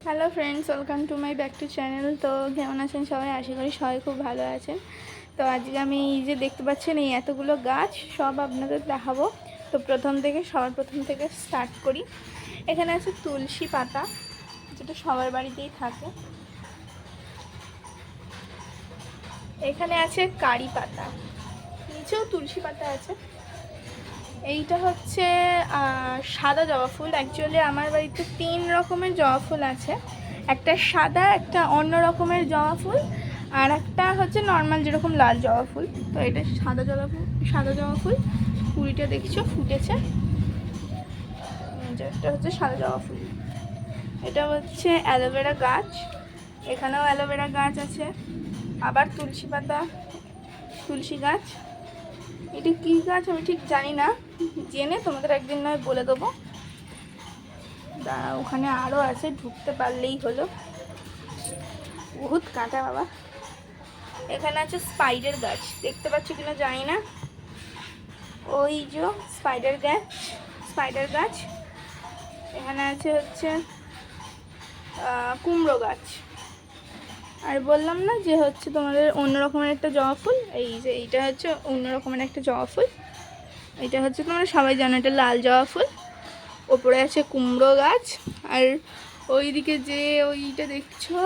Hello friends, welcome to my back to channel. তো কেমন আছেন সবাই? আশা করি সবাই খুব ভালো আছেন। তো আজকে আমি এই যে দেখতে পাচ্ছেন এই এতগুলো গাছ সব আপনাদের দেখাবো। তো সবার প্রথম থেকে স্টার্ট করি। এখানে আছে তুলসী পাতা, যেটা সবার বাড়িতেই থাকে। এখানে আছে কারি পাতা, নিচেও তুলসী পাতা আছে। এইটা হচ্ছে সাদা জবা ফুল। অ্যাকচুয়ালি আমার বাড়িতে 3 রকমের জবা ফুল আছে। একটা সাদা, একটা অন্য রকমের জবা ফুল, আর একটা হচ্ছে নর্মাল যেরকম লাল জবা ফুল। তো এটা সাদা জবা ফুল কুড়িটা দেখছো ফুটেছে। এটা হচ্ছে সাদা জবা ফুল। এটা হচ্ছে অ্যালোভেরা গাছ, এখানেও অ্যালোভেরা গাছ আছে। আবার তুলসী গাছ। এটা কী গাছ আমি ঠিক জানি না, জেনে তোমাদের একদিন নয় বলে দেবো। ওখানে আরও আছে, ঢুকতে পারলেই হলো। বহুত কাঁটা বাবা। এখানে আছে স্পাইডার গাছ, দেখতে পাচ্ছ কিনা জানি না। ওই যে স্পাইডার গাছ। এখানে আছে হচ্ছে কুমড়ো গাছ। আর বললাম না যে হচ্ছে তোমাদের অন্য রকমের একটা জবা ফুল। এই যে এইটা হচ্ছে অন্য রকমের একটা জবা ফুল। এটা হচ্ছে তোমরা সবাই জানো, এটা লাল জবা ফুল। ওপরে আছে কুমড়ো গাছ। আর ওইদিকে যে ওইটা দেখছো,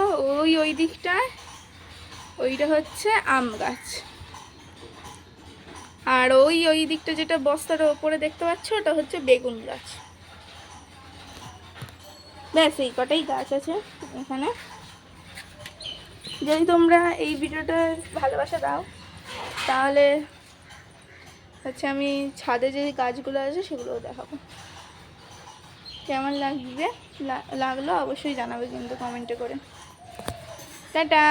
ওই দিকটায় ওইটা হচ্ছে আম গাছ। আর ওই দিকটা যেটা বস্তার ওপরে দেখতে পাচ্ছ, ওটা হচ্ছে বেগুন গাছ। ব্যাস এই কটাই গাছ আছে এখানে। যদি তোমরা এই ভিডিওটা ভালোবাসা দাও, তাহলে হচ্ছে আমি ছাদে যে গাছগুলো আছে সেগুলোও দেখাবো। কেমন লাগলো অবশ্যই জানাবে কিন্তু কমেন্টে করে। টাটা।